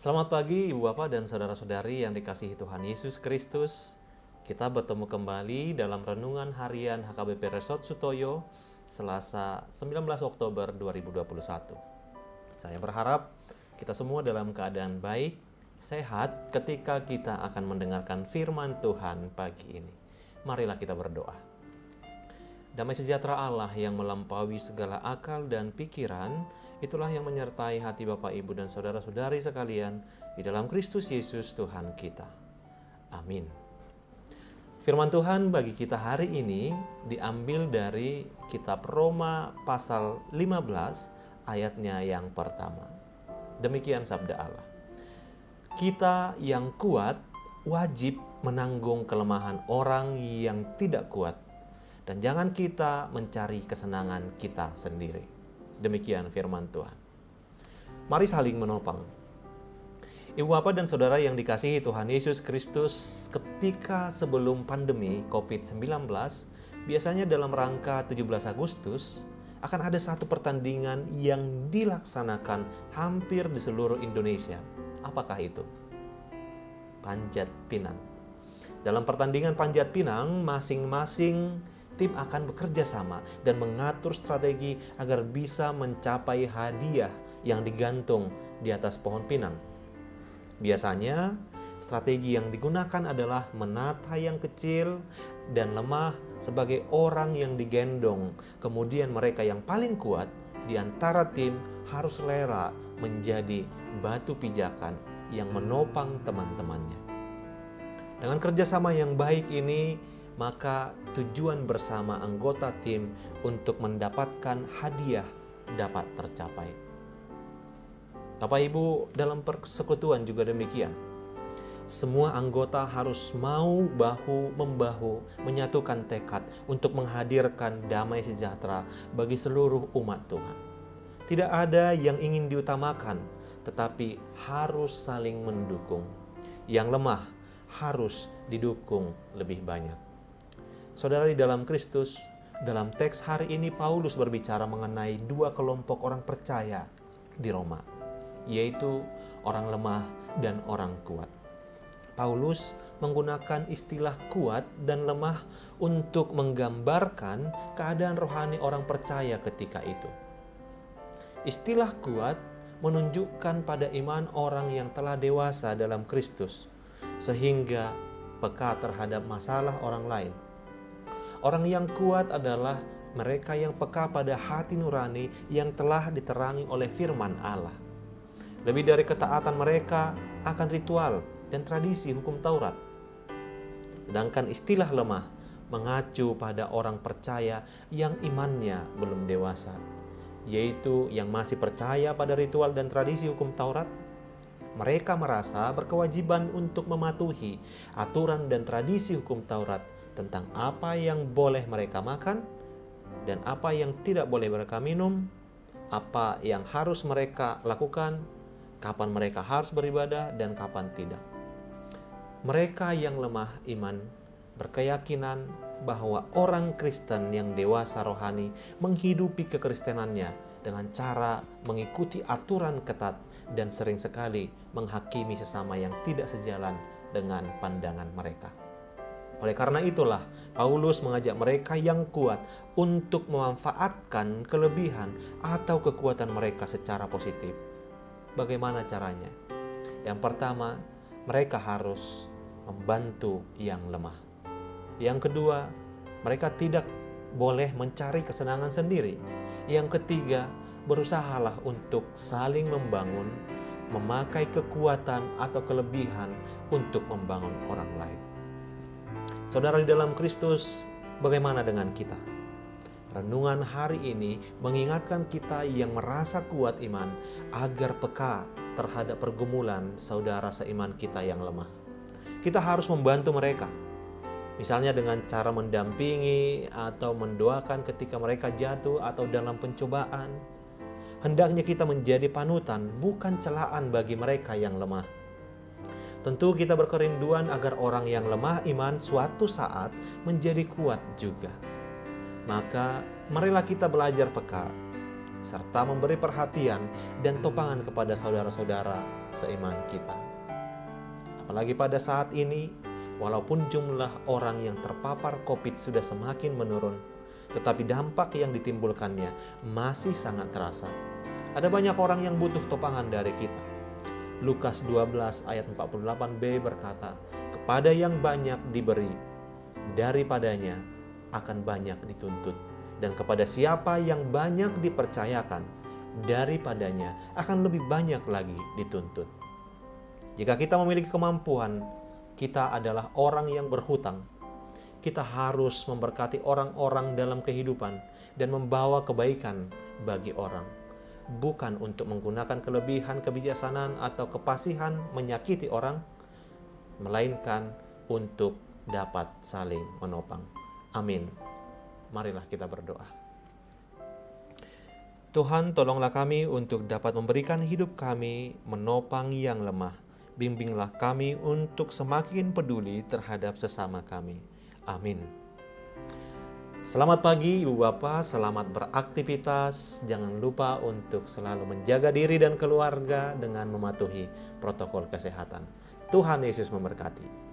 Selamat pagi Ibu Bapak dan Saudara-saudari yang dikasihi Tuhan Yesus Kristus. Kita bertemu kembali dalam Renungan Harian HKBP Resort Sutoyo, Selasa 19 Oktober 2021. Saya berharap kita semua dalam keadaan baik, sehat ketika kita akan mendengarkan firman Tuhan pagi ini. Marilah kita berdoa. Damai sejahtera Allah yang melampaui segala akal dan pikiran, itulah yang menyertai hati Bapak, Ibu, dan Saudara-saudari sekalian di dalam Kristus Yesus Tuhan kita. Amin. Firman Tuhan bagi kita hari ini diambil dari kitab Roma pasal 15 ayatnya yang pertama. Demikian sabda Allah. Kita yang kuat wajib menanggung kelemahan orang yang tidak kuat, dan jangan kita mencari kesenangan kita sendiri. Demikian firman Tuhan. Mari saling menopang. Ibu Bapak dan Saudara yang dikasihi Tuhan Yesus Kristus, ketika sebelum pandemi COVID-19, biasanya dalam rangka 17 Agustus, akan ada satu pertandingan yang dilaksanakan hampir di seluruh Indonesia. Apakah itu? Panjat Pinang. Dalam pertandingan Panjat Pinang, masing-masing tim akan bekerja sama dan mengatur strategi agar bisa mencapai hadiah yang digantung di atas pohon pinang. Biasanya, strategi yang digunakan adalah menata yang kecil dan lemah sebagai orang yang digendong. Kemudian mereka yang paling kuat di antara tim harus rela menjadi batu pijakan yang menopang teman-temannya. Dengan kerjasama yang baik ini, maka tujuan bersama anggota tim untuk mendapatkan hadiah dapat tercapai. Bapak Ibu, dalam persekutuan juga demikian. Semua anggota harus mau bahu-membahu menyatukan tekad untuk menghadirkan damai sejahtera bagi seluruh umat Tuhan. Tidak ada yang ingin diutamakan, tetapi harus saling mendukung. Yang lemah harus didukung lebih banyak. Saudara di dalam Kristus, dalam teks hari ini Paulus berbicara mengenai dua kelompok orang percaya di Roma, yaitu orang lemah dan orang kuat. Paulus menggunakan istilah kuat dan lemah untuk menggambarkan keadaan rohani orang percaya ketika itu. Istilah kuat menunjukkan pada iman orang yang telah dewasa dalam Kristus, sehingga peka terhadap masalah orang lain. Orang yang kuat adalah mereka yang peka pada hati nurani yang telah diterangi oleh firman Allah. Lebih dari ketaatan mereka akan ritual dan tradisi hukum Taurat. Sedangkan istilah lemah mengacu pada orang percaya yang imannya belum dewasa, yaitu yang masih percaya pada ritual dan tradisi hukum Taurat. Mereka merasa berkewajiban untuk mematuhi aturan dan tradisi hukum Taurat tentang apa yang boleh mereka makan dan apa yang tidak boleh mereka minum, apa yang harus mereka lakukan, kapan mereka harus beribadah dan kapan tidak. Mereka yang lemah iman berkeyakinan bahwa orang Kristen yang dewasa rohani menghidupi kekristenannya dengan cara mengikuti aturan ketat dan sering sekali menghakimi sesama yang tidak sejalan dengan pandangan mereka. Oleh karena itulah, Paulus mengajak mereka yang kuat untuk memanfaatkan kelebihan atau kekuatan mereka secara positif. Bagaimana caranya? Yang pertama, mereka harus membantu yang lemah. Yang kedua, mereka tidak boleh mencari kesenangan sendiri. Yang ketiga, berusahalah untuk saling membangun, memakai kekuatan atau kelebihan untuk membangun orang lain. Saudara di dalam Kristus, bagaimana dengan kita? Renungan hari ini mengingatkan kita yang merasa kuat iman agar peka terhadap pergumulan saudara seiman kita yang lemah. Kita harus membantu mereka, misalnya dengan cara mendampingi atau mendoakan ketika mereka jatuh atau dalam pencobaan. Hendaknya kita menjadi panutan, bukan celaan bagi mereka yang lemah. Tentu kita berkerinduan agar orang yang lemah iman suatu saat menjadi kuat juga. Maka marilah kita belajar peka serta memberi perhatian dan topangan kepada saudara-saudara seiman kita. Apalagi pada saat ini, walaupun jumlah orang yang terpapar COVID sudah semakin menurun, tetapi dampak yang ditimbulkannya masih sangat terasa. Ada banyak orang yang butuh topangan dari kita. Lukas 12 ayat 48b berkata, "Kepada yang banyak diberi, daripadanya akan banyak dituntut. Dan kepada siapa yang banyak dipercayakan, daripadanya akan lebih banyak lagi dituntut." Jika kita memiliki kemampuan, kita adalah orang yang berhutang. Kita harus memberkati orang-orang dalam kehidupan dan membawa kebaikan bagi orang, bukan untuk menggunakan kelebihan kebijaksanaan atau kepasihan menyakiti orang, melainkan untuk dapat saling menopang. Amin. Marilah kita berdoa. Tuhan, tolonglah kami untuk dapat memberikan hidup kami menopang yang lemah. Bimbinglah kami untuk semakin peduli terhadap sesama kami. Amin. Selamat pagi Ibu Bapak, selamat beraktivitas. Jangan lupa untuk selalu menjaga diri dan keluarga dengan mematuhi protokol kesehatan. Tuhan Yesus memberkati.